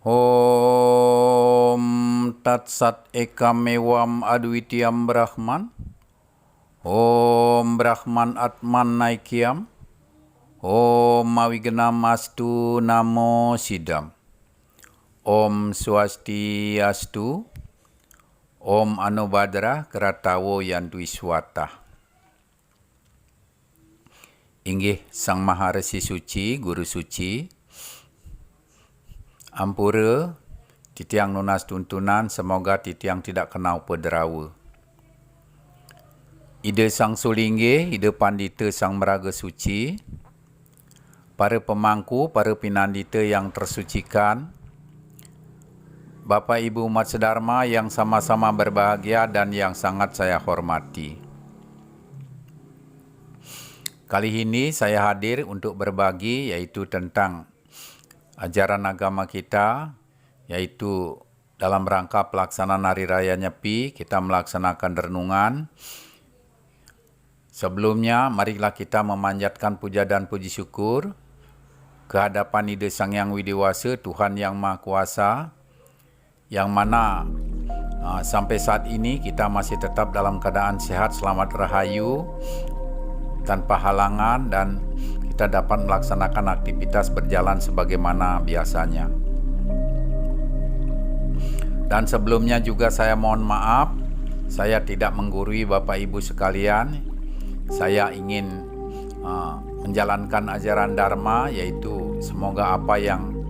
Om Tat Sat Ekam Ewam Adwitiyam Brahman. Om Brahman Atman Naikyam. Om Mawignam Astu Namo Sidam. Om Swastiastu. Om Anubhadra Kratawo Yantwiswata. Inggih Sang Maharesi Suci, Guru Suci, Ampura, titiang nunas tuntunan, semoga titiang tidak kenal pederawa. Ida Sang Sulingge, Ida Pandita Sang Meraga Suci, para pemangku, para pinandita yang tersucikan, Bapak Ibu umat sedharma yang sama-sama berbahagia dan yang sangat saya hormati. Kali ini saya hadir untuk berbagi yaitu tentang ajaran agama kita, yaitu dalam rangka pelaksanaan Hari Raya Nyepi, kita melaksanakan renungan. Sebelumnya, marilah kita memanjatkan puja dan puji syukur kehadapan Ida Sang Hyang Widiwasa, Tuhan Yang Maha Kuasa, yang mana sampai saat ini kita masih tetap dalam keadaan sehat, selamat rahayu, tanpa halangan, dan kita dapat melaksanakan aktivitas berjalan sebagaimana biasanya. Dan sebelumnya juga saya mohon maaf, saya tidak menggurui Bapak Ibu sekalian. Saya ingin menjalankan ajaran Dharma, yaitu semoga apa yang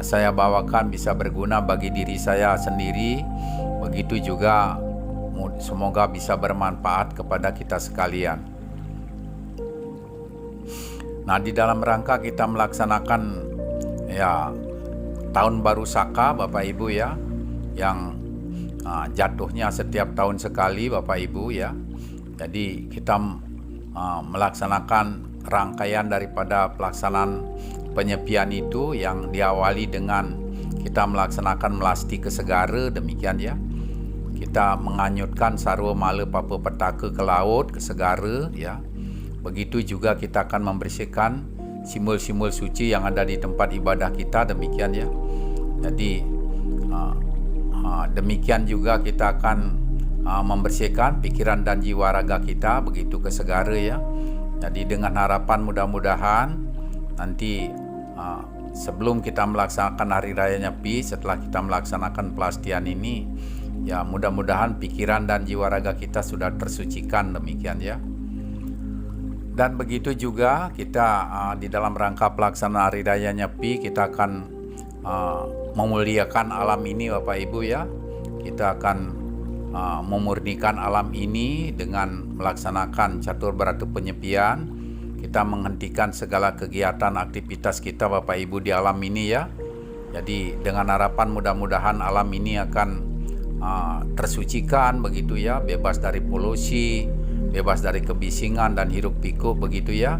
saya bawakan bisa berguna bagi diri saya sendiri, begitu juga semoga bisa bermanfaat kepada kita sekalian. Nah, di dalam rangka kita melaksanakan tahun baru Saka, Bapak Ibu ya, yang jatuhnya setiap tahun sekali, Bapak Ibu ya. Jadi kita melaksanakan rangkaian daripada pelaksanaan penyepian itu yang diawali dengan kita melaksanakan melasti ke segara, demikian ya. Kita menganyutkan sarwa mala papa petaka ke laut, ke segara ya. Begitu juga kita akan membersihkan simbol-simbol suci yang ada di tempat ibadah kita, demikian ya. Jadi demikian juga kita akan membersihkan pikiran dan jiwa raga kita, begitu ke segara ya. Jadi dengan harapan mudah-mudahan nanti sebelum kita melaksanakan Hari Raya Nyepi, setelah kita melaksanakan pelastian ini, ya mudah-mudahan pikiran dan jiwa raga kita sudah tersucikan, demikian ya. Dan begitu juga kita di dalam rangka pelaksanaan Hari Raya Nyepi, kita akan memuliakan alam ini, Bapak Ibu ya. Kita akan memurnikan alam ini dengan melaksanakan catur beratu penyepian. Kita menghentikan segala kegiatan aktivitas kita, Bapak Ibu, di alam ini ya. Jadi dengan harapan mudah-mudahan alam ini akan tersucikan, begitu ya, bebas dari polusi, bebas dari kebisingan dan hiruk pikuk, begitu ya,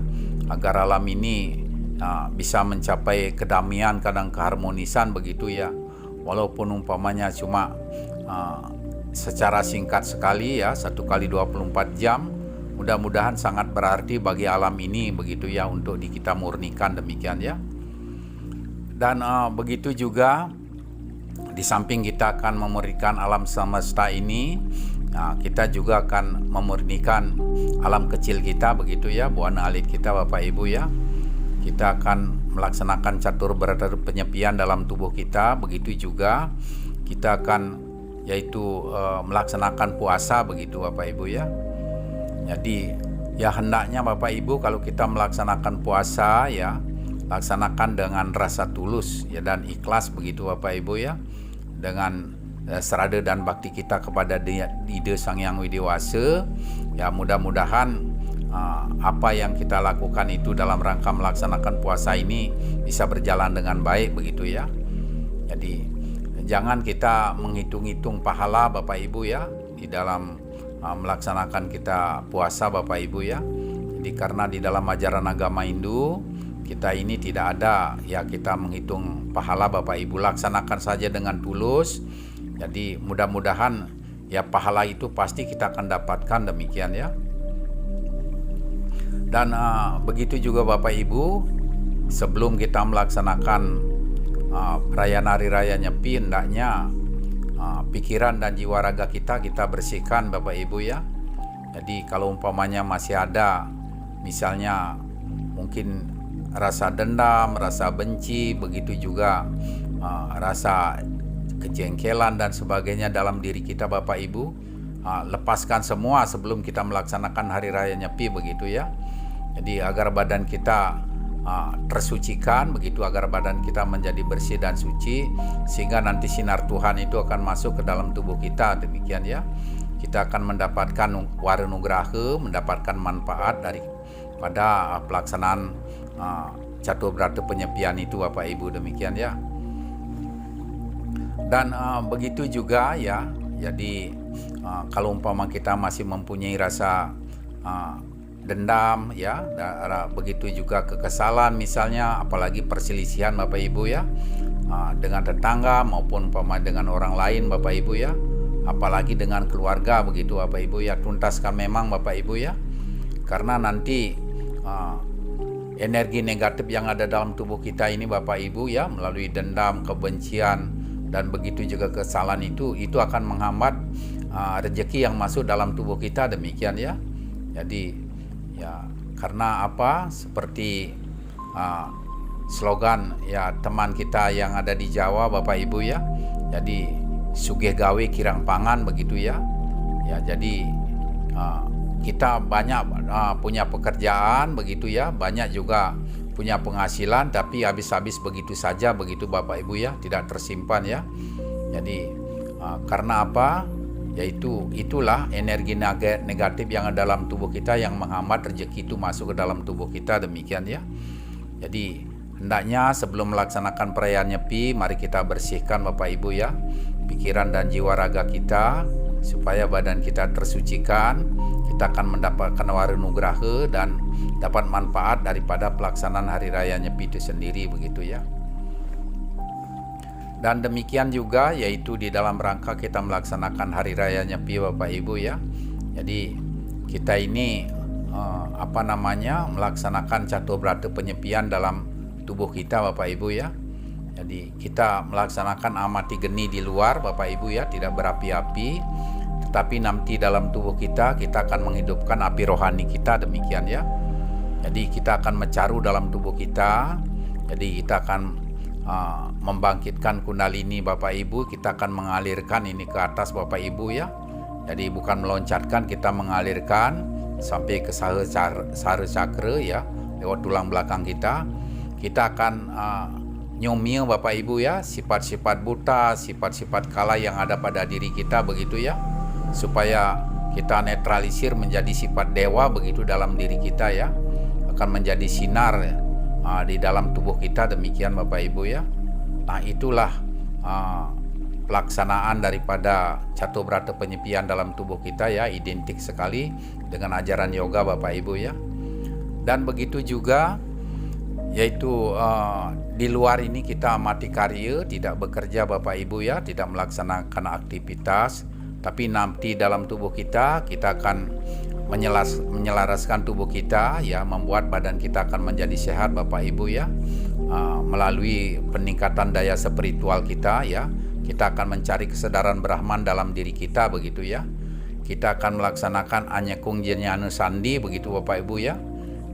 agar alam ini bisa mencapai kedamaian, kadang keharmonisan, begitu ya. Walaupun umpamanya cuma secara singkat sekali ya, 1 kali 24 jam, mudah-mudahan sangat berarti bagi alam ini, begitu ya, untuk kita murnikan, demikian ya. Dan begitu juga di samping kita akan memurnikan alam semesta ini, kita juga akan memurnikan alam kecil kita, begitu ya, buana alit kita, Bapak Ibu ya. Kita akan melaksanakan catur beratu penyepian dalam tubuh kita, begitu juga kita akan yaitu melaksanakan puasa, begitu Bapak Ibu ya. Jadi ya hendaknya Bapak Ibu kalau kita melaksanakan puasa ya, laksanakan dengan rasa tulus ya dan ikhlas, begitu Bapak Ibu ya, dengan serada dan bakti kita kepada Ida Sang Hyang Widiwasa. Ya mudah-mudahan apa yang kita lakukan itu dalam rangka melaksanakan puasa ini bisa berjalan dengan baik, begitu ya. Jadi jangan kita menghitung-hitung pahala, Bapak Ibu ya, di dalam melaksanakan kita puasa, Bapak Ibu ya. Jadi karena di dalam ajaran agama Hindu kita ini tidak ada ya kita menghitung pahala, Bapak Ibu. Laksanakan saja dengan tulus. Jadi mudah-mudahan ya pahala itu pasti kita akan dapatkan, demikian ya. Dan begitu juga Bapak Ibu, sebelum kita melaksanakan perayaan Hari Raya Nyepi, hendaknya pikiran dan jiwa raga kita bersihkan Bapak Ibu ya. Jadi kalau umpamanya masih ada misalnya mungkin rasa dendam, rasa benci, begitu juga rasa kejengkelan dan sebagainya dalam diri kita Bapak Ibu, lepaskan semua sebelum kita melaksanakan Hari Raya Nyepi begitu ya. Jadi agar badan kita tersucikan begitu, agar badan kita menjadi bersih dan suci, sehingga nanti sinar Tuhan itu akan masuk ke dalam tubuh kita, demikian ya. Kita akan mendapatkan warenugraha, mendapatkan manfaat daripada pelaksanaan Catur Brata Penyepian itu Bapak Ibu, demikian ya. Dan begitu juga ya, jadi kalau umpama kita masih mempunyai rasa dendam ya, begitu juga kekesalan misalnya, apalagi perselisihan Bapak Ibu ya, dengan tetangga maupun umpama dengan orang lain Bapak Ibu ya, apalagi dengan keluarga begitu Bapak Ibu ya, tuntaskan memang Bapak Ibu ya, karena nanti energi negatif yang ada dalam tubuh kita ini Bapak Ibu ya, melalui dendam, kebencian dan begitu juga kesalahan itu akan menghambat rezeki yang masuk dalam tubuh kita, demikian ya. Jadi ya, karena apa, seperti slogan ya teman kita yang ada di Jawa Bapak Ibu ya, jadi sugih gawe kirang pangan begitu ya. Ya jadi kita banyak punya pekerjaan begitu ya, banyak juga punya penghasilan, tapi habis-habis begitu saja begitu Bapak Ibu ya, tidak tersimpan ya. Jadi karena apa, yaitu itulah energi negatif yang ada dalam tubuh kita yang menghambat rezeki itu masuk ke dalam tubuh kita, demikian ya. Jadi hendaknya sebelum melaksanakan perayaan Nyepi, mari kita bersihkan Bapak Ibu ya, pikiran dan jiwa raga kita, supaya badan kita tersucikan. Kita akan mendapatkan warenugraha dan dapat manfaat daripada pelaksanaan Hari Raya Nyepi itu sendiri begitu ya. Dan demikian juga yaitu di dalam rangka kita melaksanakan Hari Raya Nyepi Bapak Ibu ya. Jadi kita ini melaksanakan Catur Brata Penyepian dalam tubuh kita Bapak Ibu ya. Jadi kita melaksanakan amati geni di luar Bapak Ibu ya, tidak berapi-api, tetapi nanti dalam tubuh kita akan menghidupkan api rohani kita, demikian ya. Jadi kita akan mencaru dalam tubuh kita. Jadi kita akan membangkitkan kundalini Bapak Ibu, kita akan mengalirkan ini ke atas Bapak Ibu ya. Jadi bukan meloncatkan, kita mengalirkan sampai ke sahara cakra ya, lewat tulang belakang kita. Kita akan nyomil Bapak Ibu ya, sifat-sifat buta, sifat-sifat kala yang ada pada diri kita begitu ya, supaya kita netralisir menjadi sifat dewa begitu dalam diri kita ya, akan menjadi sinar di dalam tubuh kita, demikian Bapak Ibu ya. Nah itulah pelaksanaan daripada Catur Brata Penyepian dalam tubuh kita ya, identik sekali dengan ajaran yoga Bapak Ibu ya. Dan begitu juga yaitu di luar ini kita amati karya, tidak bekerja Bapak Ibu ya, tidak melaksanakan aktivitas, tapi nanti dalam tubuh kita akan menyelaraskan tubuh kita ya, membuat badan kita akan menjadi sehat Bapak Ibu ya, melalui peningkatan daya spiritual kita ya. Kita akan mencari kesadaran Brahman dalam diri kita begitu ya. Kita akan melaksanakan Anyekung Jenyanu Sandi begitu Bapak Ibu ya.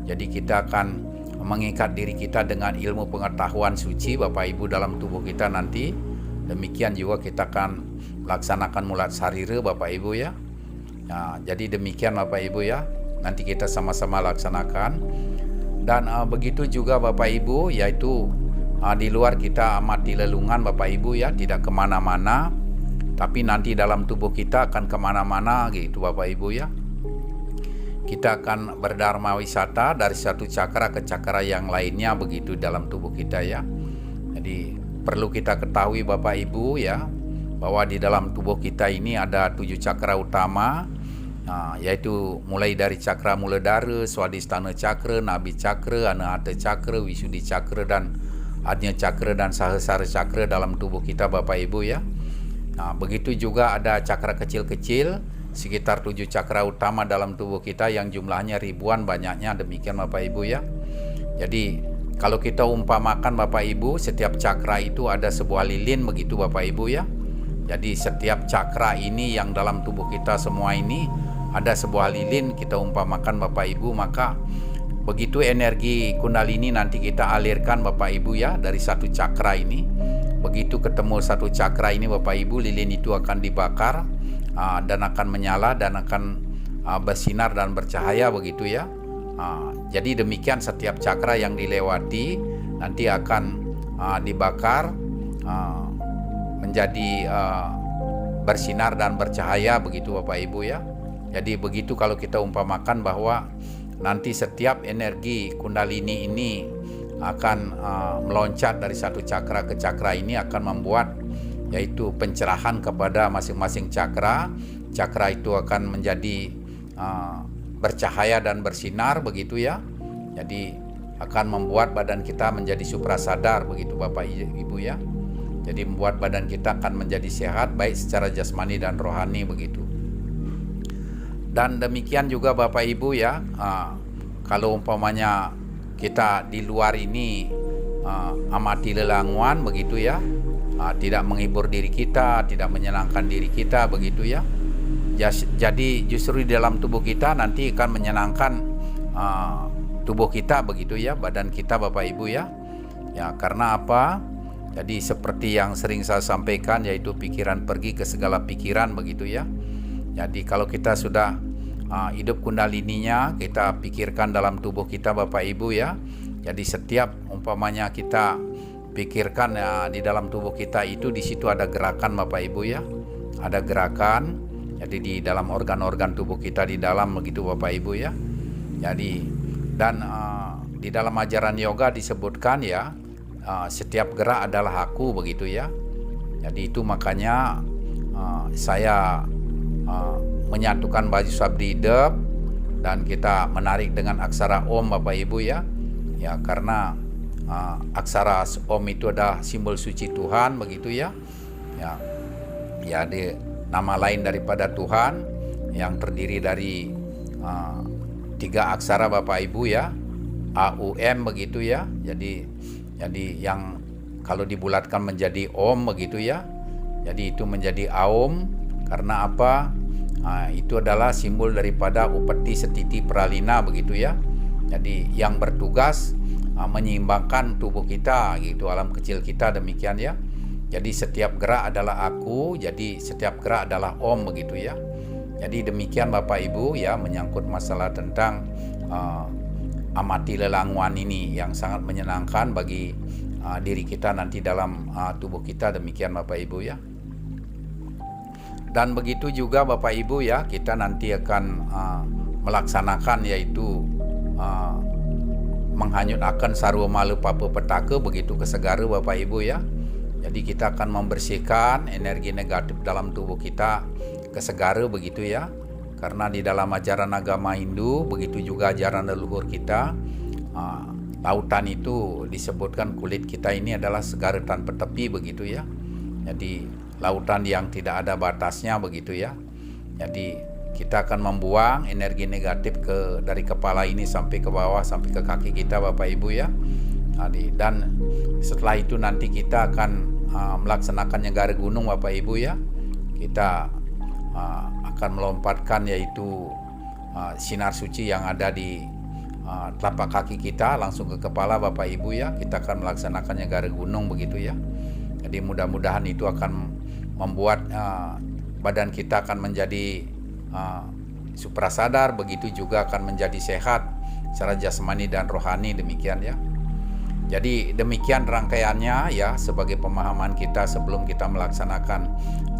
Jadi kita akan mengikat diri kita dengan ilmu pengetahuan suci Bapak Ibu dalam tubuh kita nanti. Demikian juga kita akan melaksanakan mulat sarira Bapak Ibu ya. Nah, jadi demikian Bapak Ibu ya, nanti kita sama-sama laksanakan. Dan begitu juga Bapak Ibu, yaitu di luar kita amati lelungan Bapak Ibu ya, tidak kemana-mana, tapi nanti dalam tubuh kita akan kemana-mana gitu Bapak Ibu ya. Kita akan berdharma wisata dari satu cakra ke cakra yang lainnya begitu dalam tubuh kita ya. Jadi perlu kita ketahui Bapak Ibu ya, bahwa di dalam tubuh kita ini ada 7 cakra utama, yaitu mulai dari cakra Muladhara, Swadhisthana Cakra, Nabi Cakra, Anahata Cakra, Visuddhi Cakra, dan Ajna Cakra dan Sahasrara Cakra dalam tubuh kita Bapak Ibu ya. Nah, begitu juga ada cakra kecil-kecil, sekitar 7 cakra utama dalam tubuh kita yang jumlahnya ribuan banyaknya, demikian Bapak Ibu ya. Jadi kalau kita umpamakan Bapak Ibu, setiap cakra itu ada sebuah lilin begitu Bapak Ibu ya. Jadi setiap cakra ini yang dalam tubuh kita semua ini ada sebuah lilin, kita umpamakan Bapak Ibu, maka begitu energi kundalini nanti kita alirkan Bapak Ibu ya dari satu cakra ini. Begitu ketemu satu cakra ini Bapak Ibu, lilin itu akan dibakar dan akan menyala dan akan bersinar dan bercahaya begitu ya. Jadi demikian setiap cakra yang dilewati nanti akan dibakar menjadi bersinar dan bercahaya begitu Bapak Ibu ya. Jadi begitu kalau kita umpamakan bahwa nanti setiap energi kundalini ini akan meloncat dari satu cakra ke cakra ini akan membuat yaitu pencerahan kepada masing-masing cakra. Cakra itu akan menjadi bercahaya dan bersinar begitu ya. Jadi akan membuat badan kita menjadi suprasadar begitu Bapak Ibu ya. Jadi membuat badan kita akan menjadi sehat baik secara jasmani dan rohani begitu. Dan demikian juga Bapak Ibu ya, kalau umpamanya kita di luar ini amati lelangwan begitu ya, tidak menghibur diri kita, tidak menyenangkan diri kita begitu ya. Jadi justru di dalam tubuh kita nanti akan menyenangkan tubuh kita begitu ya, badan kita Bapak Ibu ya. Ya karena apa? Jadi seperti yang sering saya sampaikan, yaitu pikiran pergi ke segala pikiran begitu ya. Jadi kalau kita sudah hidup kundalininya, kita pikirkan dalam tubuh kita Bapak Ibu ya. Jadi setiap umpamanya kita pikirkan di dalam tubuh kita itu, di situ ada gerakan Bapak Ibu ya. Ada gerakan, jadi di dalam organ-organ tubuh kita di dalam begitu Bapak Ibu ya. Jadi dan di dalam ajaran yoga disebutkan ya, setiap gerak adalah aku begitu ya. Jadi itu makanya saya menyatukan baju sabdi hidup dan kita menarik dengan aksara Om Bapak Ibu ya. Ya karena aksara Om itu adalah simbol suci Tuhan begitu ya. Ya di nama lain daripada Tuhan yang terdiri dari 3 aksara Bapak Ibu ya. AUM begitu ya. Jadi yang kalau dibulatkan menjadi Om begitu ya. Jadi itu menjadi Aum karena apa? Itu adalah simbol daripada upeti setiti pralina begitu ya. Jadi yang bertugas menyeimbangkan tubuh kita gitu, alam kecil kita demikian ya. Jadi setiap gerak adalah aku, jadi setiap gerak adalah Om begitu ya. Jadi demikian Bapak Ibu ya, menyangkut masalah tentang amati lelangwan ini yang sangat menyenangkan bagi diri kita nanti dalam tubuh kita, demikian Bapak Ibu ya. Dan begitu juga Bapak Ibu ya, kita nanti akan melaksanakan yaitu menghanyutakan sarwa malu papa petaka begitu ke segara Bapak Ibu ya. Jadi kita akan membersihkan energi negatif dalam tubuh kita ke segara begitu ya. Karena di dalam ajaran agama Hindu, begitu juga ajaran leluhur kita, lautan itu disebutkan kulit kita ini adalah segara tanpa tepi begitu ya. Jadi lautan yang tidak ada batasnya begitu ya. Jadi kita akan membuang energi negatif dari kepala ini sampai ke bawah, sampai ke kaki kita Bapak Ibu ya. Dan setelah itu nanti kita akan melaksanakan nyegar gunung Bapak Ibu ya. Kita akan melompatkan yaitu sinar suci yang ada di telapak kaki kita langsung ke kepala Bapak Ibu ya. Kita akan melaksanakan nyegar gunung begitu ya. Jadi mudah-mudahan itu akan membuat badan kita akan menjadi suprasadar, begitu juga akan menjadi sehat secara jasmani dan rohani demikian ya. Jadi demikian rangkaiannya ya, sebagai pemahaman kita sebelum kita melaksanakan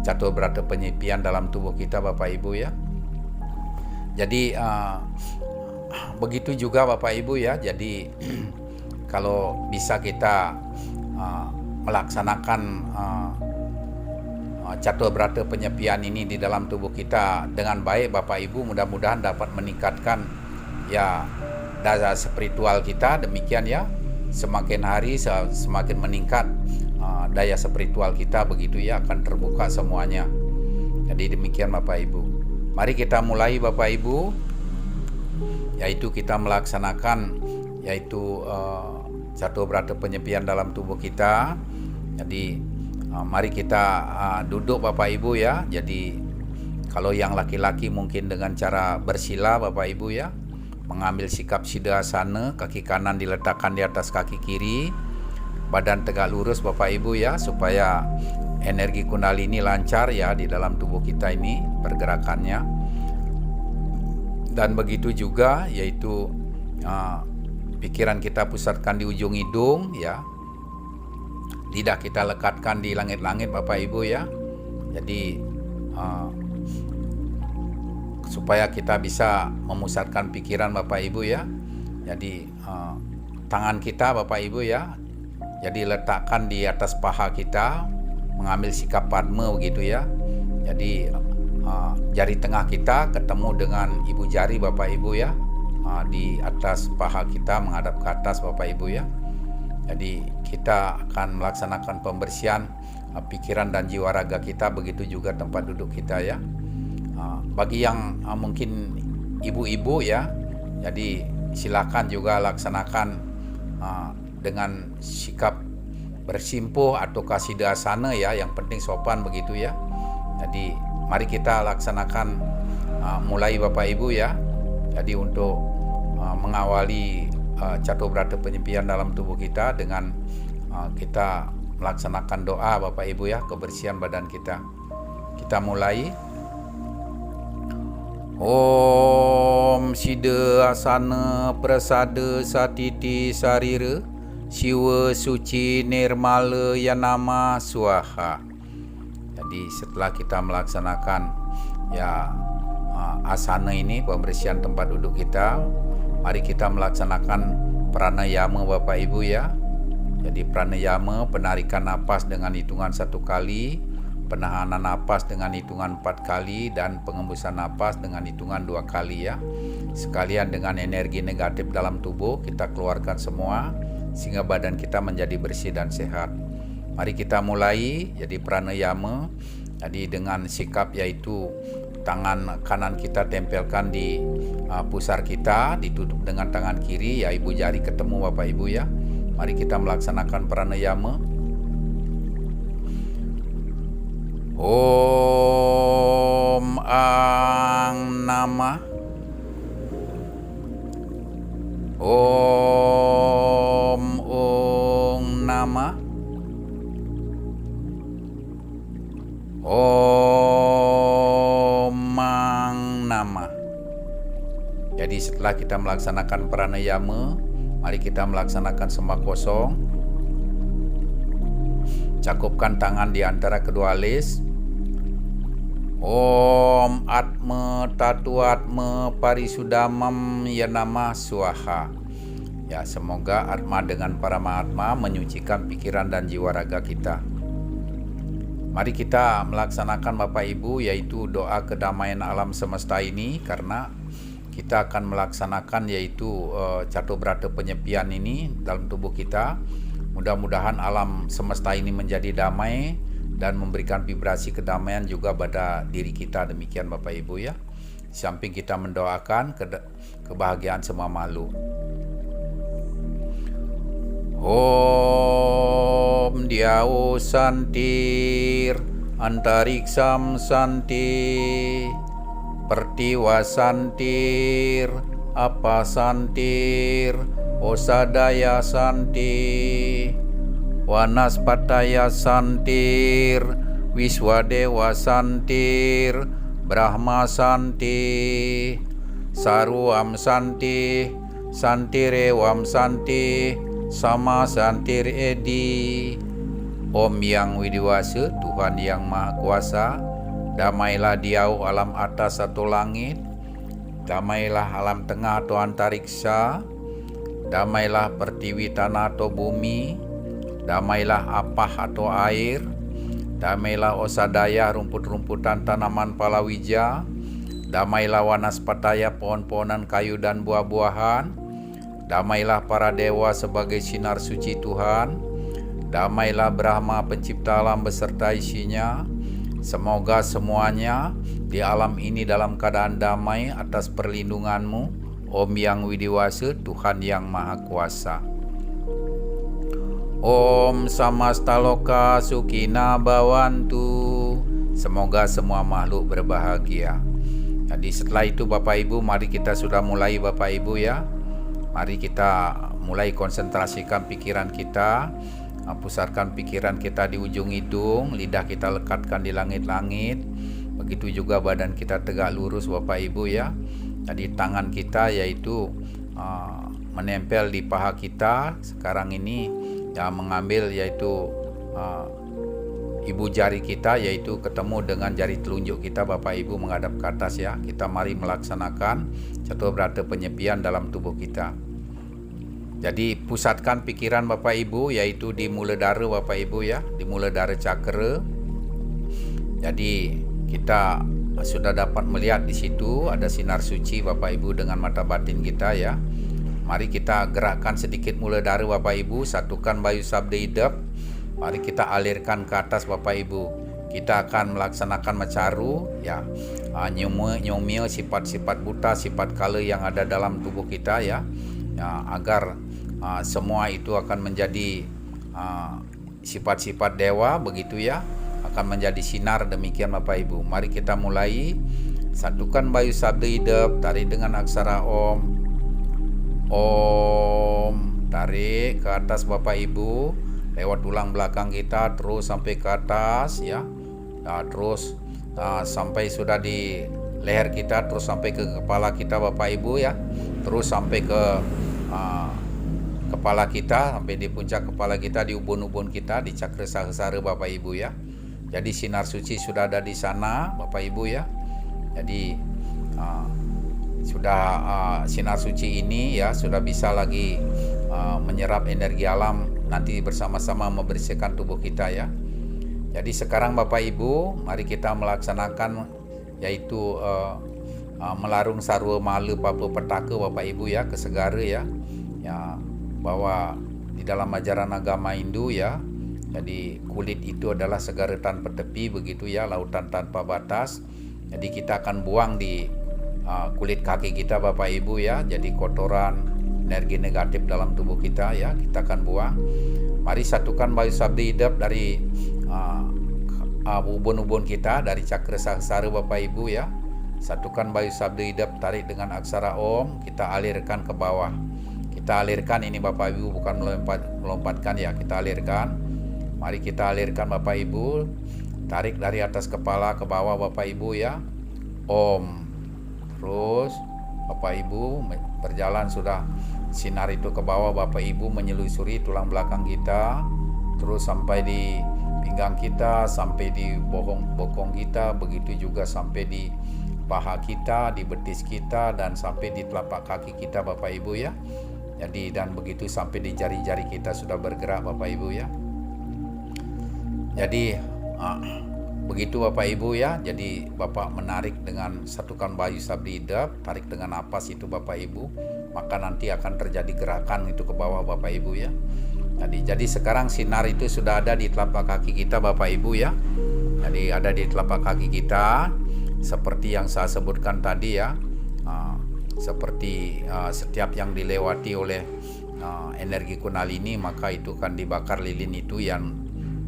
catur berata penyepian dalam tubuh kita Bapak Ibu ya. Jadi begitu juga Bapak Ibu ya. Jadi kalau bisa kita melaksanakan catur berata penyepian ini di dalam tubuh kita dengan baik Bapak Ibu, mudah-mudahan dapat meningkatkan ya daya spiritual kita demikian ya. Semakin hari semakin meningkat daya spiritual kita begitu ya, akan terbuka semuanya. Jadi demikian Bapak Ibu. Mari kita mulai Bapak Ibu, yaitu kita melaksanakan yaitu catur berata penyepian dalam tubuh kita. Jadi mari kita duduk Bapak Ibu ya. Jadi kalau yang laki-laki mungkin dengan cara bersila Bapak Ibu ya, mengambil sikap siddhasana, kaki kanan diletakkan di atas kaki kiri, badan tegak lurus Bapak Ibu ya, supaya energi kundalini lancar ya di dalam tubuh kita ini pergerakannya. Dan begitu juga yaitu pikiran kita pusatkan di ujung hidung ya. Lidah kita lekatkan di langit-langit Bapak Ibu ya. Jadi supaya kita bisa memusatkan pikiran Bapak Ibu ya. Jadi tangan kita Bapak Ibu ya, jadi letakkan di atas paha kita, mengambil sikap padma begitu ya. Jadi jari tengah kita ketemu dengan ibu jari Bapak Ibu ya, di atas paha kita menghadap ke atas Bapak Ibu ya. Jadi kita akan melaksanakan pembersihan pikiran dan jiwa raga kita, begitu juga tempat duduk kita ya. Bagi yang mungkin ibu-ibu ya, jadi silakan juga laksanakan dengan sikap bersimpuh atau siddhasana ya, yang penting sopan begitu ya. Jadi mari kita laksanakan mulai Bapak Ibu ya. Jadi untuk mengawali catur berata penyepian dalam tubuh kita dengan kita melaksanakan doa Bapak Ibu ya, kebersihan badan kita. Kita mulai. Om siddhasana prasada satiti sarira siwa suci nirmala yanama swaha. Jadi setelah kita melaksanakan ya asana ini, pembersihan tempat duduk kita, mari kita melaksanakan pranayama Bapak Ibu ya. Jadi pranayama, penarikan napas dengan hitungan 1 kali, penahanan napas dengan hitungan 4 kali, dan pengembusan napas dengan hitungan 2 kali ya. Sekalian dengan energi negatif dalam tubuh kita keluarkan semua, sehingga badan kita menjadi bersih dan sehat. Mari kita mulai. Jadi pranayama, jadi dengan sikap yaitu tangan kanan kita tempelkan di pusar kita, ditutup dengan tangan kiri ya, ibu jari ketemu Bapak Ibu ya. Mari kita melaksanakan pranayama. Om Ang Namah. Om Ong Namah. Om Mang Namah. Jadi setelah kita melaksanakan pranayama, mari kita melaksanakan sembah kosong. Cakupkan tangan di antara kedua alis. Om Atma Tatu Atma Parisudamam Yanama Swaha. Ya, semoga Atma dengan Paramahatma menyucikan pikiran dan jiwa raga kita. Mari kita melaksanakan Bapak Ibu yaitu doa kedamaian alam semesta ini, karena kita akan melaksanakan yaitu catur berata penyepian ini dalam tubuh kita. Mudah-mudahan alam semesta ini menjadi damai dan memberikan vibrasi kedamaian juga pada diri kita. Demikian Bapak Ibu ya. Di samping kita mendoakan kebahagiaan semua makhluk. Om Diau Santir Antariksam Santi Pertiwa Santir Apa Santir Osadaya Santi Wanaspataya Santir Wiswadewa Santir Brahma Santi Saruam Santi Santirewam Santi Sama Santir Edi. Om Yang Widiwasa, Tuhan Yang Maha Kuasa, damailah diau alam atas atau langit, damailah alam tengah atau antariksa, damailah pertiwi tanah atau bumi, damailah apah atau air, damailah osadaya rumput-rumputan tanaman palawija, damailah wanaspataya pohon-pohonan kayu dan buah-buahan, damailah para dewa sebagai sinar suci Tuhan, damailah Brahma pencipta alam beserta isinya. Semoga semuanya di alam ini dalam keadaan damai atas perlindungan-Mu, Om Yang Widiwasa, Tuhan Yang Maha Kuasa. Om Samastaloka Sukina Bhavantu. Semoga semua makhluk berbahagia. Jadi setelah itu Bapak Ibu, mari kita sudah mulai Bapak Ibu ya. Mari kita mulai konsentrasikan pikiran kita, pusatkan pikiran kita di ujung hidung, lidah kita lekatkan di langit-langit. Begitu juga badan kita tegak lurus Bapak Ibu ya. Jadi tangan kita yaitu menempel di paha kita. Sekarang ini ya mengambil yaitu ibu jari kita yaitu ketemu dengan jari telunjuk kita Bapak Ibu menghadap ke atas ya. Kita mari melaksanakan catur berata penyepian dalam tubuh kita. Jadi pusatkan pikiran Bapak Ibu yaitu di Muladhara Bapak Ibu ya, di Muladhara Cakra. Jadi kita sudah dapat melihat di situ ada sinar suci Bapak Ibu dengan mata batin kita ya. Mari kita gerakkan sedikit Muladhara Bapak Ibu, satukan Bayu Sabda Idap. Mari kita alirkan ke atas Bapak Ibu. Kita akan melaksanakan macaru ya, nyomil sifat-sifat buta, sifat kala yang ada dalam tubuh kita ya, agar semua itu akan menjadi sifat-sifat dewa begitu ya, akan menjadi sinar. Demikian Bapak Ibu. Mari kita mulai. Satukan Bayu Sabda Idap, tarik dengan aksara Om. Om, tarik ke atas Bapak Ibu, lewat tulang belakang kita terus sampai ke atas ya. Nah, terus sampai sudah di leher kita, terus sampai ke kepala kita Bapak Ibu ya. Terus sampai ke kepala kita, sampai di puncak kepala kita, di ubun-ubun kita, di cakra sahasrara Bapak Ibu ya. Jadi sinar suci sudah ada di sana Bapak Ibu ya. Jadi sudah sinar suci ini ya sudah bisa lagi menyerap energi alam, nanti bersama-sama membersihkan tubuh kita ya. Jadi sekarang Bapak Ibu, mari kita melaksanakan yaitu melarung sarwa mala papa petaka Bapak Ibu ya, ke segara ya. Ya, bahwa di dalam ajaran agama Hindu ya, jadi kulit itu adalah segara tanpa tepi begitu ya, lautan tanpa batas. Jadi kita akan buang di kulit kaki kita Bapak Ibu ya. Jadi kotoran, energi negatif dalam tubuh kita ya, kita akan buang. Mari satukan Bayu Sabda Idap dari ubun-ubun kita, dari cakra sahasrara Bapak Ibu ya. Satukan Bayu Sabda Idap, tarik dengan aksara Om, kita alirkan ke bawah. Kita alirkan ini Bapak Ibu, bukan melompatkan ya, kita alirkan. Mari kita alirkan Bapak Ibu, tarik dari atas kepala ke bawah Bapak Ibu ya. Om. Terus Bapak Ibu berjalan, sudah sinar itu ke bawah Bapak Ibu, menyelusuri tulang belakang kita, terus sampai di pinggang kita, sampai di bokong kita, begitu juga sampai di paha kita, di betis kita, dan sampai di telapak kaki kita Bapak Ibu ya. Jadi dan begitu sampai di jari-jari kita sudah bergerak Bapak Ibu ya. Jadi begitu Bapak Ibu ya. Jadi Bapak menarik dengan satukan Bayu Sabda Idap, tarik dengan napas itu Bapak Ibu, maka nanti akan terjadi gerakan itu ke bawah Bapak Ibu ya. Jadi sekarang sinar itu sudah ada di telapak kaki kita Bapak Ibu ya. Jadi ada di telapak kaki kita seperti yang saya sebutkan tadi ya. Seperti setiap yang dilewati oleh energi Kundalini, maka itu kan dibakar lilin itu yang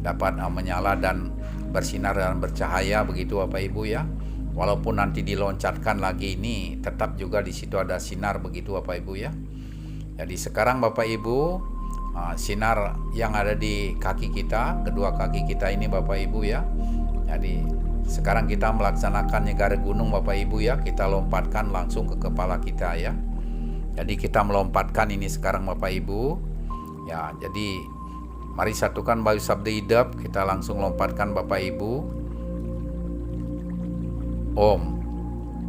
dapat menyala dan bersinar dan bercahaya begitu Bapak Ibu ya. Walaupun nanti diloncatkan lagi, ini tetap juga di situ ada sinar begitu Bapak Ibu ya. Jadi sekarang Bapak Ibu, sinar yang ada di kaki kita, kedua kaki kita ini Bapak Ibu ya. Jadi sekarang kita melaksanakan nyegara gunung Bapak Ibu ya. Kita lompatkan langsung ke kepala kita ya. Jadi kita melompatkan ini sekarang Bapak Ibu ya. Jadi mari satukan Bayu Sabda Idap, kita langsung lompatkan Bapak Ibu. Om.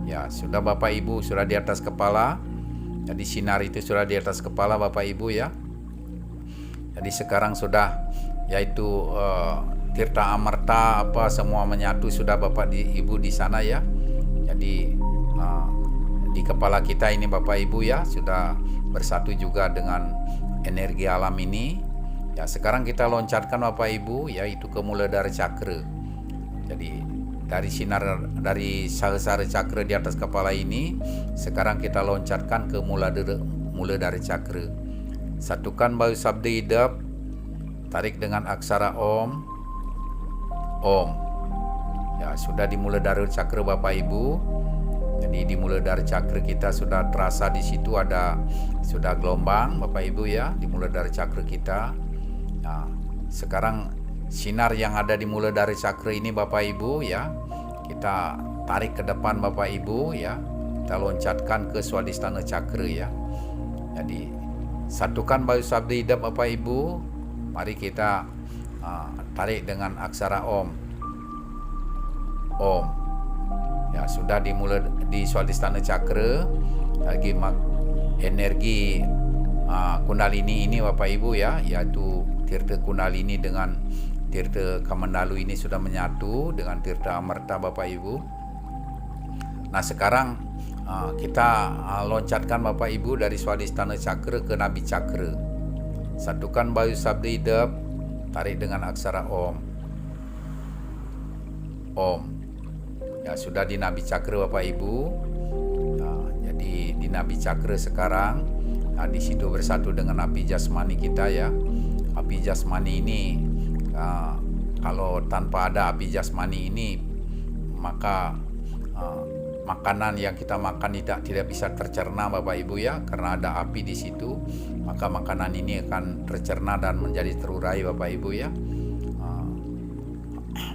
Ya, sudah Bapak Ibu, sudah di atas kepala. Jadi sinar itu sudah di atas kepala Bapak Ibu ya. Jadi sekarang sudah yaitu tirta amarta apa semua menyatu sudah Bapak Ibu di sana ya. Jadi di kepala kita ini Bapak Ibu ya sudah bersatu juga dengan energi alam ini. Ya, sekarang kita loncatkan Bapak Ibu yaitu ke Muladhara Cakra. Jadi dari sinar dari sahasrara cakra di atas kepala ini sekarang kita loncatkan ke Muladhara Cakra. Satukan Bayu Sabda Idap, tarik dengan aksara Om. Om. Ya, sudah dimulai dari cakra Bapak Ibu. Jadi dimulai dari cakra kita sudah terasa di situ ada sudah gelombang Bapak Ibu ya, dimulai dari cakra kita. Nah, sekarang sinar yang ada dimulai dari cakra ini Bapak Ibu ya, kita tarik ke depan Bapak Ibu ya. Kita loncatkan ke swadhisthana cakra ya. Jadi satukan bayu sabda hidup Bapak Ibu. Mari kita tarik dengan aksara Om. Om. Ya, sudah dimulai di swadhisthana cakra. Lagi energi Kundalini ini Bapak Ibu ya, yaitu tirta Kundalini dengan tirta Kamandalu ini sudah menyatu dengan tirta Amarta Bapak Ibu. Nah, sekarang kita loncatkan Bapak Ibu dari swadhisthana cakra ke nabi cakra. Satukan bayu sabda hidup, tarik dengan aksara Om. Om. Ya, sudah di nabi cakra Bapak Ibu. Nah, jadi di nabi cakra sekarang, nah, di situ bersatu dengan api jasmani kita ya. Api jasmani ini kalau tanpa ada api jasmani ini, maka makanan yang kita makan tidak bisa tercerna Bapak Ibu ya, karena ada api di situ, maka makanan ini akan tercerna dan menjadi terurai Bapak Ibu ya.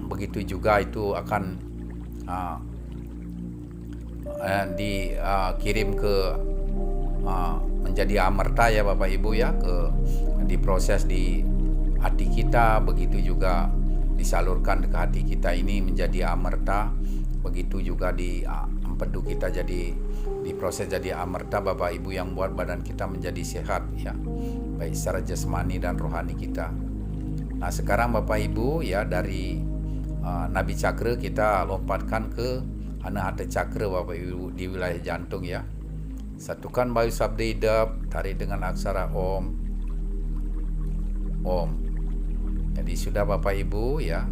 Begitu juga itu akan dikirim ke menjadi amarta ya Bapak Ibu ya, diproses di hati kita, begitu juga disalurkan ke hati kita ini menjadi amarta. Begitu juga di empedu kita jadi diproses jadi amarta Bapak Ibu, yang buat badan kita menjadi sehat ya, baik secara jasmani dan rohani kita. Nah, sekarang Bapak Ibu ya, dari nabi cakra kita lompatkan ke anahata cakra Bapak Ibu di wilayah jantung ya. Satukan bayu sabda hidup, tarik dengan aksara Om. Om. Jadi sudah Bapak Ibu ya,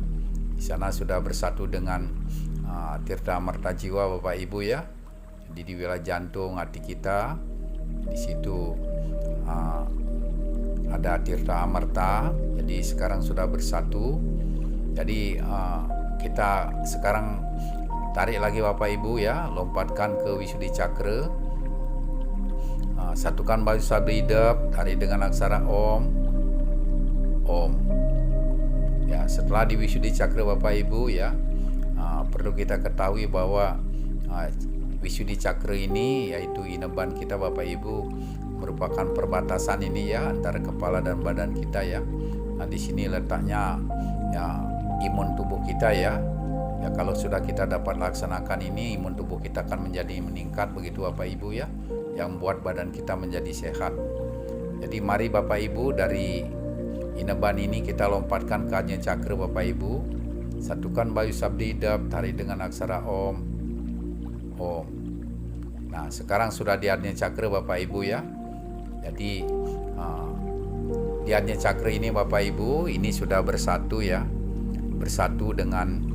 di sana sudah bersatu dengan tirta amarta jiwa Bapak Ibu ya. Jadi di wilayah jantung hati kita, di situ ada tirta amarta. Jadi sekarang sudah bersatu. Jadi kita sekarang tarik lagi Bapak Ibu ya, lompatkan ke Wisuddhi Cakra. Satukan bayu sabda hidup, tarik dengan aksara Om. Om. Ya, setelah di Wisuddhi Cakra Bapak Ibu ya, perlu kita ketahui bahwa Wisuddhi Cakra ini yaitu ineban kita Bapak Ibu merupakan perbatasan ini ya antara kepala dan badan kita ya. Nah, di sini letaknya ya imun tubuh kita ya. Ya, kalau sudah kita dapat laksanakan ini, imun tubuh kita akan menjadi meningkat begitu Bapak Ibu ya, yang buat badan kita menjadi sehat. Jadi mari Bapak Ibu, dari ineban ini kita lompatkan ke Ajna Cakra Bapak Ibu. Satukan bayu sabda hidup, tarik dengan aksara Om. Om. Nah, sekarang sudah di Ajna Cakra Bapak Ibu ya. Jadi di Ajna Cakra ini Bapak Ibu, ini sudah bersatu ya, bersatu dengan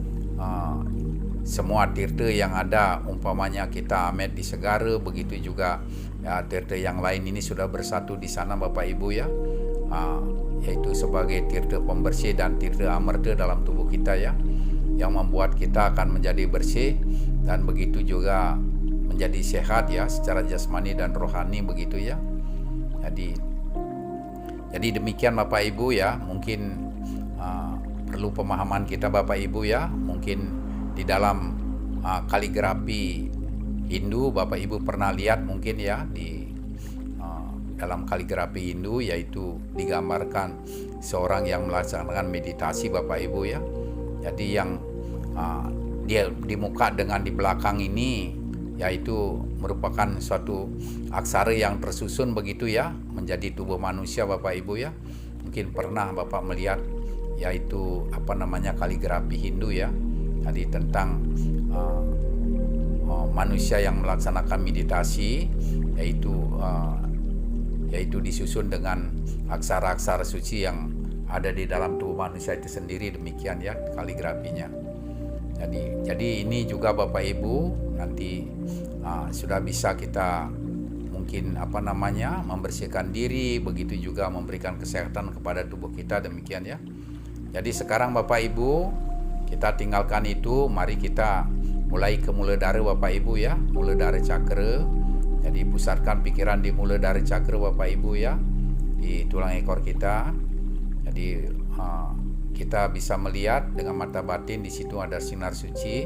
semua tirta yang ada, umpamanya kita amet di Segara, begitu juga ya, tirta yang lain ini sudah bersatu di sana Bapak Ibu ya, yaitu sebagai tirta pembersih dan tirta amarta dalam tubuh kita ya, yang membuat kita akan menjadi bersih dan begitu juga menjadi sehat ya secara jasmani dan rohani begitu ya. Jadi demikian Bapak Ibu ya, mungkin perlu pemahaman kita Bapak Ibu ya, mungkin di dalam kaligrafi Hindu Bapak Ibu pernah lihat mungkin ya, di dalam kaligrafi Hindu yaitu digambarkan seorang yang melaksanakan meditasi Bapak Ibu ya. Jadi yang dia di muka dengan di belakang ini yaitu merupakan suatu aksara yang tersusun begitu ya menjadi tubuh manusia Bapak Ibu ya. Mungkin pernah Bapak melihat yaitu kaligrafi Hindu ya. Jadi tentang manusia yang melaksanakan meditasi yaitu disusun dengan aksara-aksara suci yang ada di dalam tubuh manusia itu sendiri, demikian ya kaligrafinya. Jadi ini juga Bapak Ibu nanti sudah bisa kita mungkin membersihkan diri, begitu juga memberikan kesehatan kepada tubuh kita, demikian ya. Jadi sekarang Bapak Ibu, kita tinggalkan itu, mari kita mulai ke Muladhara Bapak Ibu ya, Muladhara Cakra. Jadi pusatkan pikiran di Muladhara Cakra Bapak Ibu ya, di tulang ekor kita. Jadi kita bisa melihat dengan mata batin, di situ ada sinar suci.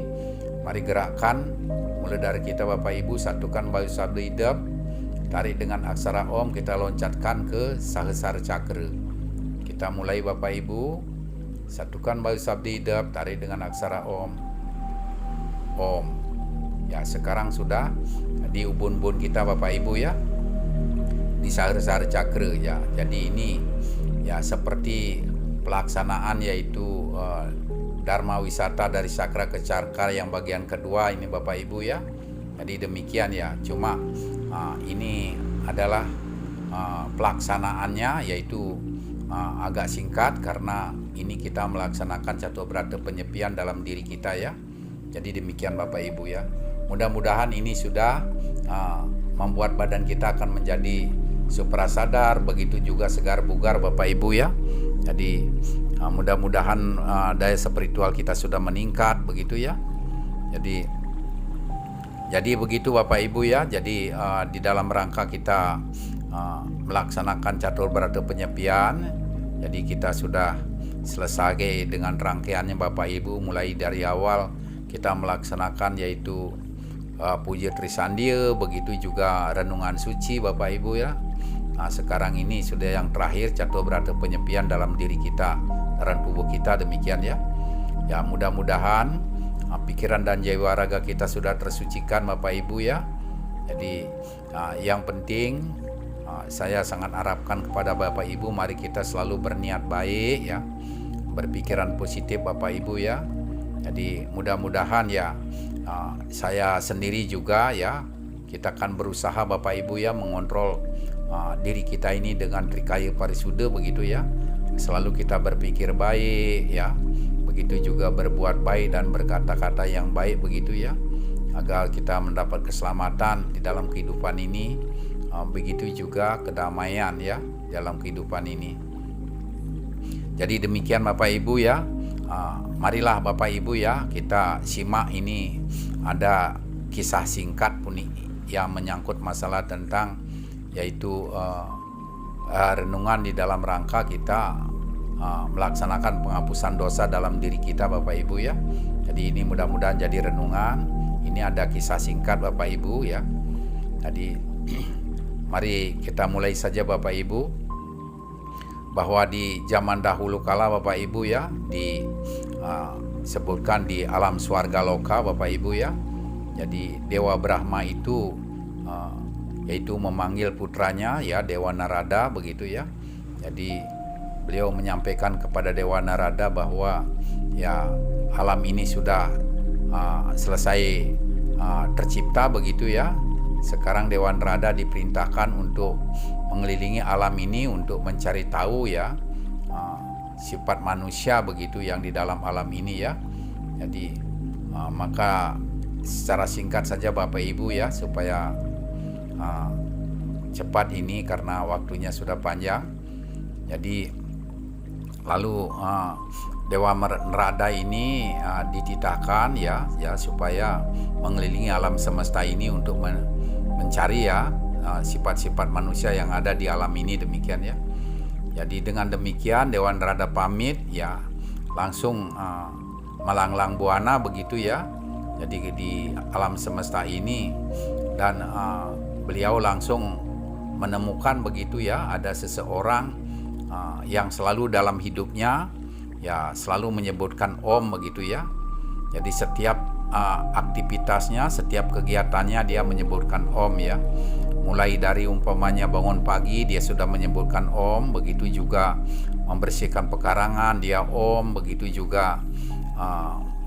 Mari gerakkan Muladhara kita Bapak Ibu, satukan Vayu Sabda Idam, tarik dengan aksara Om, kita loncatkan ke Sahasrara Cakra. Kita mulai Bapak Ibu, satukan Vayu Sabda Idam, tarik dengan aksara Om. Om. Ya, sekarang sudah di ubun-ubun kita Bapak Ibu ya, di Sahasrara Cakra ya. Jadi ini ya seperti pelaksanaan yaitu Dharma Wisata dari Sakra ke Cakra yang bagian kedua ini Bapak Ibu ya. Jadi demikian ya. Cuma ini adalah pelaksanaannya yaitu agak singkat karena ini kita melaksanakan Caturbrata penyepian dalam diri kita ya. Jadi demikian Bapak Ibu ya. Mudah-mudahan ini sudah membuat badan kita akan menjadi suprasadar, begitu juga segar bugar Bapak Ibu ya. Jadi mudah-mudahan daya spiritual kita sudah meningkat begitu ya. Jadi begitu Bapak Ibu ya. Jadi di dalam rangka kita melaksanakan Caturbrata penyepian, jadi kita sudah selesai dengan rangkaiannya Bapak Ibu. Mulai dari awal kita melaksanakan yaitu puja Trisandia, begitu juga renungan suci Bapak Ibu ya. Nah, sekarang ini sudah yang terakhir Caturbrata penyepian dalam diri kita, dalam tubuh kita, demikian ya. Ya, mudah-mudahan pikiran dan jiwa raga kita sudah tersucikan Bapak Ibu ya. Jadi yang penting saya sangat harapkan kepada Bapak Ibu, mari kita selalu berniat baik ya, berpikiran positif Bapak Ibu ya. Jadi mudah-mudahan ya saya sendiri juga ya, kita akan berusaha Bapak Ibu ya mengontrol diri kita ini dengan Trikaya Parisudha begitu ya. Selalu kita berpikir baik ya, begitu juga berbuat baik dan berkata-kata yang baik begitu ya, agar kita mendapat keselamatan di dalam kehidupan ini, begitu juga kedamaian ya dalam kehidupan ini. Jadi demikian Bapak Ibu ya. Marilah Bapak Ibu ya, kita simak ini ada kisah singkat pun yang menyangkut masalah tentang yaitu renungan di dalam rangka kita melaksanakan penghapusan dosa dalam diri kita Bapak Ibu ya. Jadi ini mudah-mudahan jadi renungan. Ini ada kisah singkat Bapak Ibu ya. Jadi mari kita mulai saja Bapak Ibu, bahwa di zaman dahulu kala Bapak Ibu ya, disebutkan di alam swarga loka Bapak Ibu ya. Jadi Dewa Brahma itu yaitu memanggil putranya ya, Dewa Narada begitu ya. Jadi beliau menyampaikan kepada Dewa Narada bahwa ya alam ini sudah selesai tercipta begitu ya. Sekarang Dewa Narada diperintahkan untuk mengelilingi alam ini untuk mencari tahu ya sifat manusia begitu yang di dalam alam ini ya. Jadi maka secara singkat saja Bapak Ibu ya, supaya cepat ini karena waktunya sudah panjang. Jadi lalu Dewa Narada ini dititahkan ya supaya mengelilingi alam semesta ini untuk mencari ya sifat-sifat manusia yang ada di alam ini, demikian ya. Jadi dengan demikian Dewa Narada pamit ya, langsung melanglang buana begitu ya. Jadi di alam semesta ini, dan beliau langsung menemukan begitu ya, ada seseorang yang selalu dalam hidupnya ya selalu menyebutkan Om begitu ya. Jadi setiap aktivitasnya, setiap kegiatannya dia menyebutkan Om ya. Mulai dari umpamanya bangun pagi dia sudah menyebutkan Om, begitu juga membersihkan pekarangan dia Om, begitu juga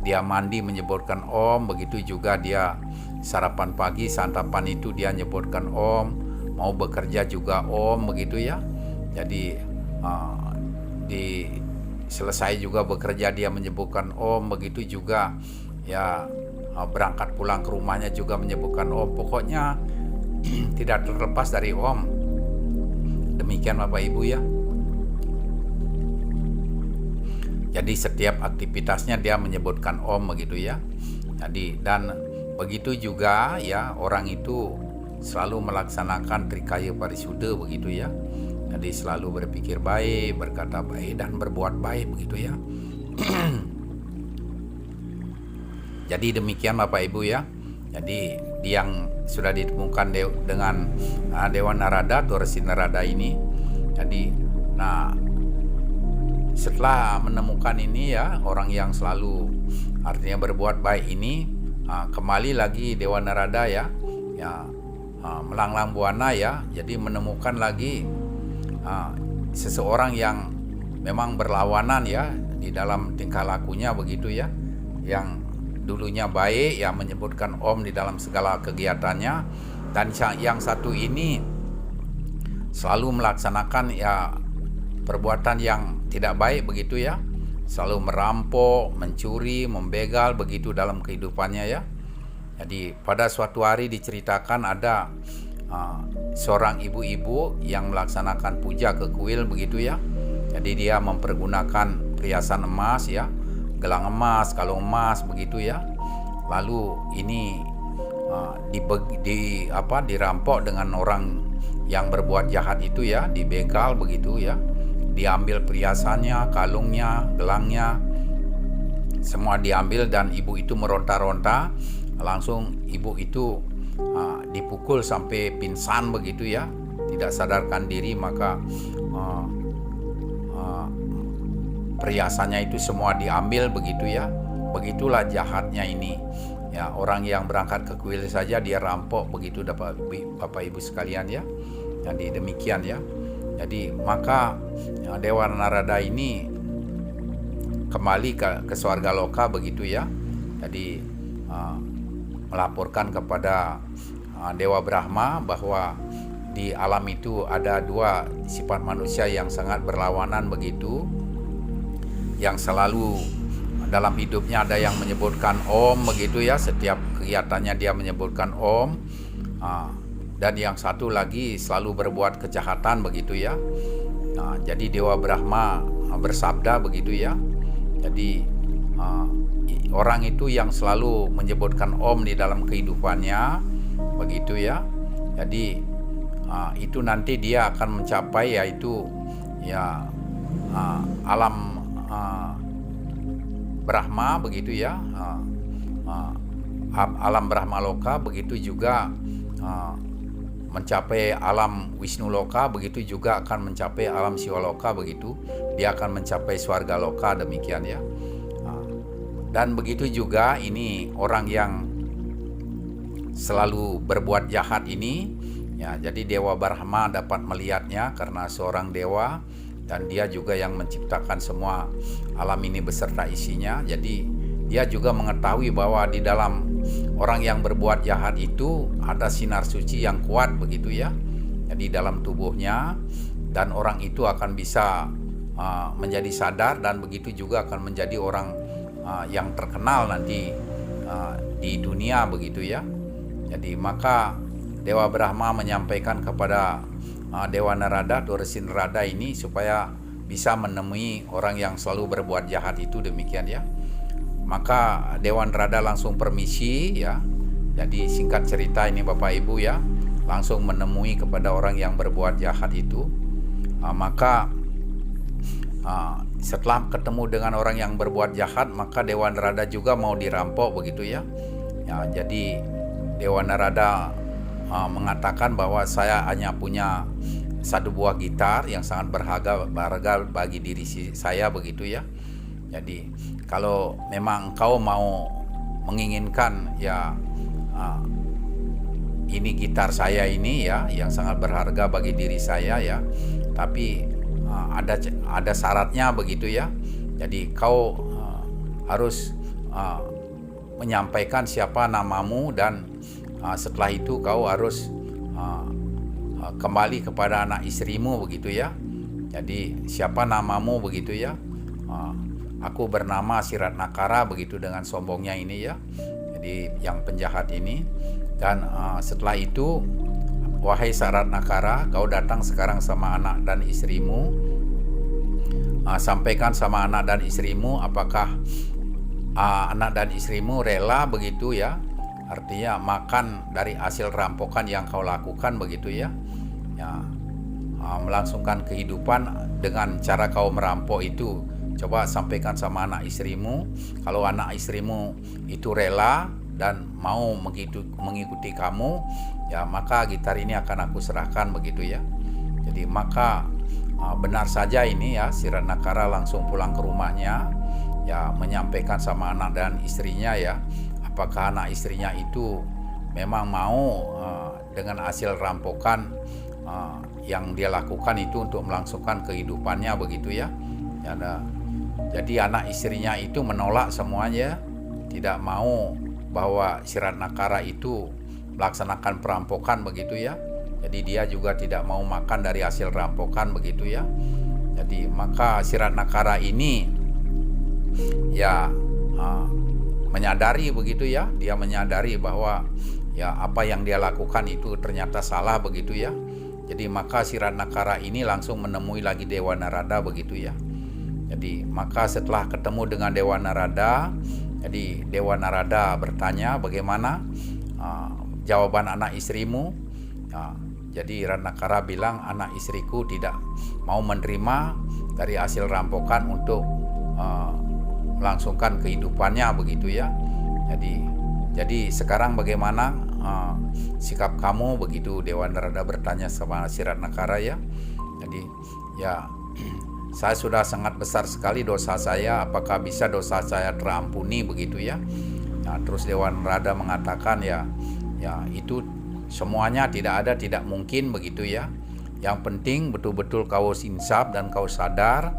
dia mandi menyebutkan Om, begitu juga dia sarapan pagi, santapan itu dia menyebutkan Om, mau bekerja juga Om begitu ya. Jadi selesai juga bekerja dia menyebutkan Om, begitu juga ya berangkat pulang ke rumahnya juga menyebutkan Om. Pokoknya tidak terlepas dari Om. Demikian Bapak Ibu ya. Jadi setiap aktivitasnya dia menyebutkan Om begitu ya. Jadi dan begitu juga ya, orang itu selalu melaksanakan Trikaya Parisudha begitu ya. Jadi selalu berpikir baik, berkata baik, dan berbuat baik begitu ya. Jadi demikian Bapak Ibu ya. Jadi yang sudah ditemukan dengan Dewa Narada atau Resi Narada ini. Jadi setelah menemukan ini ya, orang yang selalu artinya berbuat baik ini, kembali lagi Dewa Narada ya melanglang buana ya. Jadi menemukan lagi seseorang yang memang berlawanan ya di dalam tingkah lakunya begitu ya, yang dulunya baik ya, menyebutkan Om di dalam segala kegiatannya, dan yang satu ini selalu melaksanakan ya perbuatan yang tidak baik begitu ya, selalu merampok, mencuri, membegal begitu dalam kehidupannya ya. Jadi pada suatu hari diceritakan ada seorang ibu-ibu yang melaksanakan puja ke kuil begitu ya. Jadi dia mempergunakan perhiasan emas ya, gelang emas, kalung emas begitu ya. Lalu ini dirampok dengan orang yang berbuat jahat itu ya, dibegal begitu ya. Diambil perhiasannya, kalungnya, gelangnya, semua diambil, dan ibu itu meronta-ronta. Langsung ibu itu dipukul sampai pingsan begitu ya, tidak sadarkan diri. Maka perhiasannya itu semua diambil begitu ya. Begitulah jahatnya ini ya, orang yang berangkat ke kuil saja dia rampok begitu Bapak Ibu sekalian ya. Jadi demikian ya. Jadi maka Dewa Narada ini kembali ke swarga loka begitu ya. Jadi melaporkan kepada Dewa Brahma bahwa di alam itu ada dua sifat manusia yang sangat berlawanan begitu, yang selalu dalam hidupnya ada yang menyebutkan Om begitu ya, setiap kegiatannya dia menyebutkan Om, dan yang satu lagi selalu berbuat kejahatan begitu ya. Jadi Dewa Brahma bersabda begitu ya. Jadi orang itu yang selalu menyebutkan Om di dalam kehidupannya begitu ya. Jadi itu nanti dia akan mencapai yaitu ya alam Brahma begitu ya, alam Brahma Loka, begitu juga mencapai alam Wisnu Loka, begitu juga akan mencapai alam Siwa Loka begitu, dia akan mencapai swarga loka demikian ya. Dan begitu juga ini orang yang selalu berbuat jahat ini ya, jadi Dewa Brahma dapat melihatnya karena seorang dewa, dan dia juga yang menciptakan semua alam ini beserta isinya. Jadi dia juga mengetahui bahwa di dalam orang yang berbuat jahat itu ada sinar suci yang kuat begitu ya, jadi dalam tubuhnya, dan orang itu akan bisa menjadi sadar, dan begitu juga akan menjadi orang yang terkenal nanti di dunia begitu ya. Jadi maka Dewa Brahma menyampaikan kepada Dewa Narada atau Resi Narada ini supaya bisa menemui orang yang selalu berbuat jahat itu demikian ya. Maka Dewa Narada langsung permisi ya. Jadi singkat cerita ini Bapak Ibu ya, langsung menemui kepada orang yang berbuat jahat itu. Maka setelah ketemu dengan orang yang berbuat jahat, maka Dewa Narada juga mau dirampok begitu ya. Jadi Dewa Narada mengatakan bahwa saya hanya punya satu buah gitar yang sangat berharga bagi diri saya begitu ya. Jadi kalau memang engkau mau menginginkan ya ini gitar saya ini ya yang sangat berharga bagi diri saya ya, tapi ada syaratnya begitu ya. Jadi kau harus menyampaikan siapa namamu, dan setelah itu kau harus kembali kepada anak istrimu begitu ya. Jadi siapa namamu begitu ya. Aku bernama Siratnakara begitu dengan sombongnya ini ya. Jadi yang penjahat ini. Dan setelah itu wahai Saratnakara, kau datang sekarang sama anak dan istrimu, sampaikan sama anak dan istrimu apakah anak dan istrimu rela begitu ya, artinya makan dari hasil rampokan yang kau lakukan begitu ya, melangsungkan kehidupan dengan cara kau merampok itu. Coba sampaikan sama anak istrimu. Kalau anak istrimu itu rela dan mau mengikuti kamu, ya maka gitar ini akan aku serahkan begitu ya. Jadi maka benar saja ini ya, si Ratnakara langsung pulang ke rumahnya, ya menyampaikan sama anak dan istrinya ya, apakah anak istrinya itu memang mau dengan hasil rampokan yang dia lakukan itu untuk melangsungkan kehidupannya begitu ya. Jadi anak istrinya itu menolak semuanya, tidak mau bahwa si Ratnakara itu melaksanakan perampokan begitu ya. Jadi dia juga tidak mau makan dari hasil rampokan begitu ya. Jadi maka si Ratnakara ini ya menyadari begitu ya, dia menyadari bahwa ya apa yang dia lakukan itu ternyata salah begitu ya. Jadi maka si Ratnakara ini langsung menemui lagi Dewa Narada begitu ya. Jadi maka setelah ketemu dengan Dewa Narada, jadi Dewa Narada bertanya bagaimana jawaban anak istrimu. Jadi Ratnakara bilang anak istriku tidak mau menerima dari hasil rampokan untuk melangsungkan kehidupannya begitu ya. Jadi sekarang bagaimana sikap kamu begitu, Dewa Narada bertanya sama si Ratnakara ya. Jadi ya, saya sudah sangat besar sekali dosa saya, apakah bisa dosa saya terampuni begitu ya. Nah, terus Dewa Narada mengatakan ya itu semuanya tidak mungkin begitu ya. Yang penting betul-betul kau insaf dan kau sadar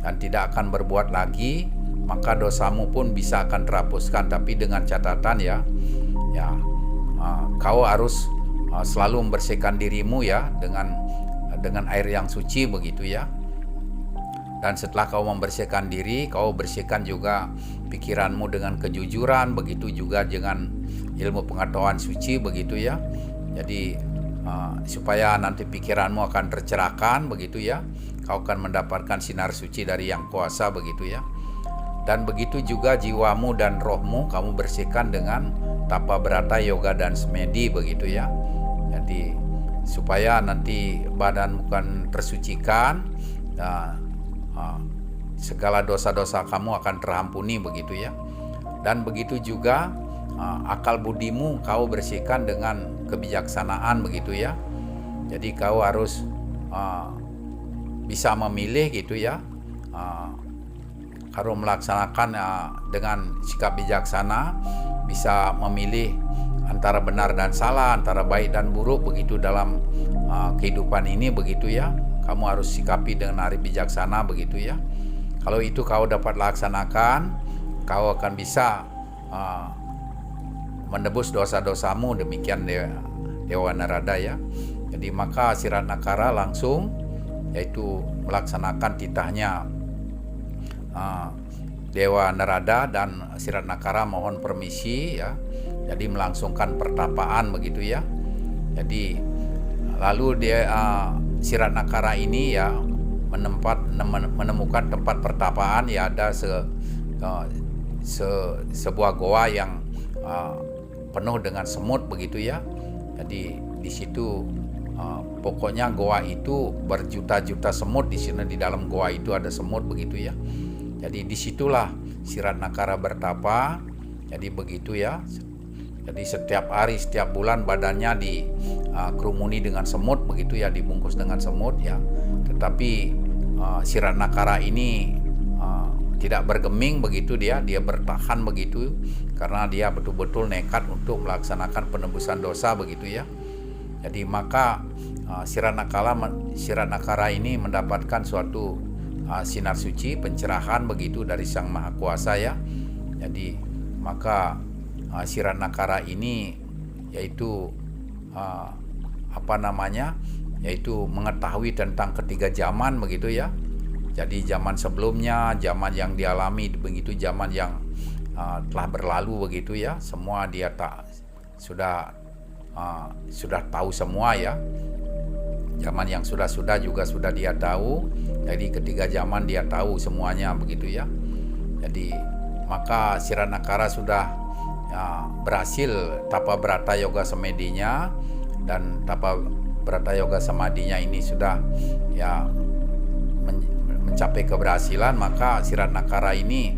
dan tidak akan berbuat lagi, maka dosamu pun bisa akan terhapuskan. Tapi dengan catatan ya kau harus selalu membersihkan dirimu ya dengan air yang suci begitu ya. Dan setelah kau membersihkan diri, kau bersihkan juga pikiranmu dengan kejujuran, begitu juga dengan ilmu pengetahuan suci begitu ya. Jadi supaya nanti pikiranmu akan tercerahkan begitu ya. Kau akan mendapatkan sinar suci dari Yang Kuasa begitu ya. Dan begitu juga jiwamu dan rohmu kamu bersihkan dengan tapa berata, yoga dan semedi begitu ya. Jadi supaya nanti badan bukan tersucikan, segala dosa-dosa kamu akan terampuni begitu ya. Dan begitu juga akal budimu kau bersihkan dengan kebijaksanaan begitu ya. Jadi kau harus bisa memilih gitu ya, harus melaksanakan dengan sikap bijaksana, bisa memilih antara benar dan salah, antara baik dan buruk begitu dalam kehidupan ini begitu ya. Kamu harus sikapi dengan arif bijaksana begitu ya. Kalau itu kau dapat laksanakan, kau akan bisa menebus dosa-dosamu, demikian Dewa Narada ya. Jadi maka si Ratnakara langsung yaitu melaksanakan titahnya Dewa Narada, dan si Ratnakara mohon permisi ya. Jadi melangsungkan pertapaan begitu ya. Jadi lalu dia si Ratnakara ini ya menemukan tempat pertapaan ya, ada sebuah goa yang penuh dengan semut begitu ya. Jadi di situ pokoknya goa itu berjuta-juta semut di sini, di dalam goa itu ada semut begitu ya. Jadi disitulah si Ratnakara bertapa. Jadi begitu ya. Jadi setiap hari, setiap bulan badannya dikerumuni dengan semut begitu ya, dibungkus dengan semut ya. Tetapi si Ratnakara ini tidak bergeming begitu, dia bertahan begitu karena dia betul-betul nekat untuk melaksanakan penebusan dosa begitu ya. Jadi maka si Ratnakara ini mendapatkan suatu sinar suci, pencerahan begitu dari Sang Maha Kuasa ya. Jadi maka si Ratnakara ini yaitu yaitu mengetahui tentang ketiga zaman begitu ya. Jadi zaman sebelumnya, zaman yang dialami begitu, zaman yang telah berlalu begitu ya, semua dia sudah sudah tahu semua ya. Zaman yang sudah juga sudah dia tahu. Jadi ketiga zaman dia tahu semuanya begitu ya. Jadi maka Siranakara sudah berhasil tapa brata yoga semedinya, dan tapa brata yoga samadinya ini sudah ya mencapai keberhasilan. Maka Siranakara ini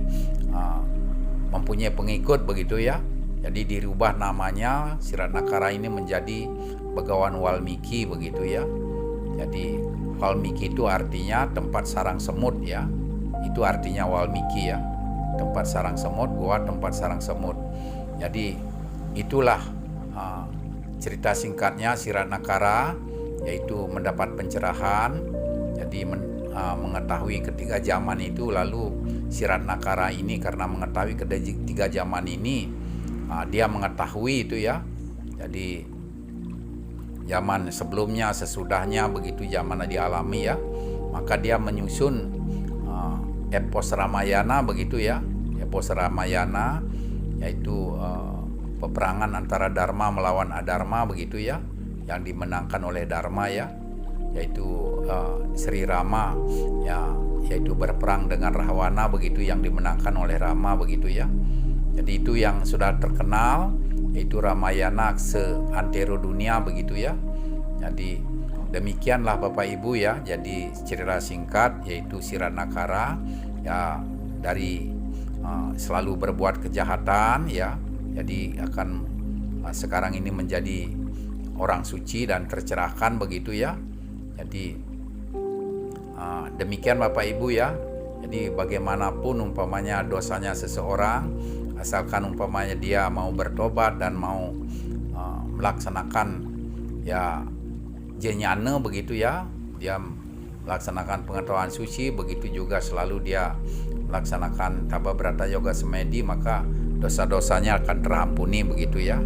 mempunyai pengikut begitu ya. Jadi dirubah namanya, Siranakara ini menjadi Begawan Walmiki begitu ya. Jadi Walmiki itu artinya tempat sarang semut ya. Itu artinya Walmiki ya. Tempat sarang semut, gua tempat sarang semut. Jadi itulah cerita singkatnya Siranakara, yaitu mendapat pencerahan. Jadi mengetahui ketiga zaman itu, lalu Siranakara ini karena mengetahui ketiga zaman ini, dia mengetahui itu ya. Jadi zaman sebelumnya, sesudahnya begitu zaman dialami ya, maka dia menyusun epos Ramayana begitu ya. Epos Ramayana yaitu peperangan antara Dharma melawan Adharma begitu ya, yang dimenangkan oleh Dharma ya, yaitu Sri Rama ya, yaitu berperang dengan Rahwana begitu, yang dimenangkan oleh Rama begitu ya. Jadi itu yang sudah terkenal, yaitu Ramayana seantero dunia begitu ya. Jadi demikianlah Bapak Ibu ya. Jadi cerita singkat yaitu Siranakara ya, dari selalu berbuat kejahatan ya. Jadi akan sekarang ini menjadi orang suci dan tercerahkan begitu ya. Jadi demikian Bapak Ibu ya. Jadi bagaimanapun umpamanya dosanya seseorang, asalkan umpamanya dia mau bertobat dan mau melaksanakan ya jnana begitu ya, dia melaksanakan pengetahuan suci, begitu juga selalu dia melaksanakan tapa brata yoga semedi, maka dosa-dosanya akan terampuni begitu ya.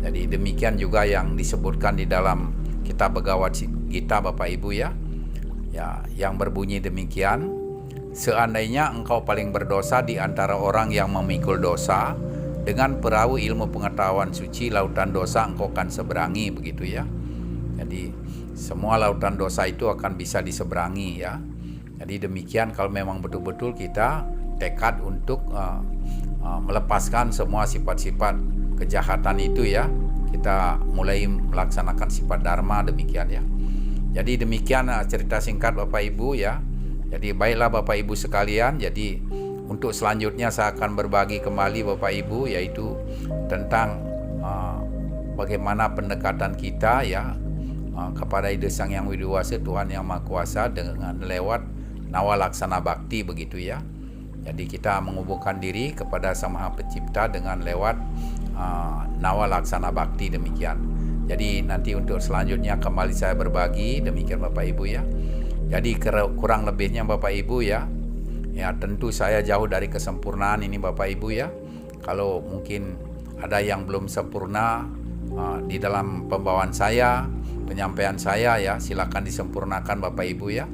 Jadi demikian juga yang disebutkan di dalam kitab Bhagavad Gita Bapak Ibu ya. Ya, yang berbunyi demikian, seandainya engkau paling berdosa di antara orang yang memikul dosa, dengan perahu ilmu pengetahuan suci lautan dosa engkau akan seberangi begitu ya. Jadi semua lautan dosa itu akan bisa diseberangi ya. Jadi demikian kalau memang betul-betul kita tekad untuk melepaskan semua sifat-sifat kejahatan itu ya, kita mulai melaksanakan sifat dharma demikian ya. Jadi demikian cerita singkat Bapak Ibu ya. Jadi baiklah Bapak Ibu sekalian, jadi untuk selanjutnya saya akan berbagi kembali Bapak Ibu, yaitu tentang bagaimana pendekatan kita ya kepada Ida Sang Yang Widiwasa, Tuhan Yang Maha Kuasa, dengan lewat nawa laksana bakti begitu ya. Jadi kita menghubungkan diri kepada Sang Maha Pencipta dengan lewat nawa laksana bakti demikian. Jadi nanti untuk selanjutnya kembali saya berbagi demikian Bapak Ibu ya. Jadi kurang lebihnya Bapak Ibu ya. Ya tentu saya jauh dari kesempurnaan ini Bapak Ibu ya. Kalau mungkin ada yang belum sempurna di dalam pembawaan saya, penyampaian saya ya, silakan disempurnakan Bapak Ibu ya.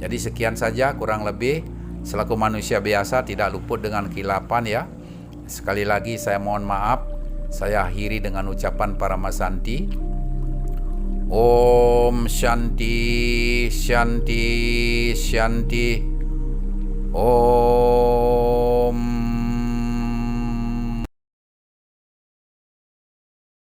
Jadi sekian saja kurang lebih, selaku manusia biasa tidak luput dengan kehilapan ya. Sekali lagi saya mohon maaf. Saya akhiri dengan ucapan Paramasanti. Om Shanti Shanti Shanti. Om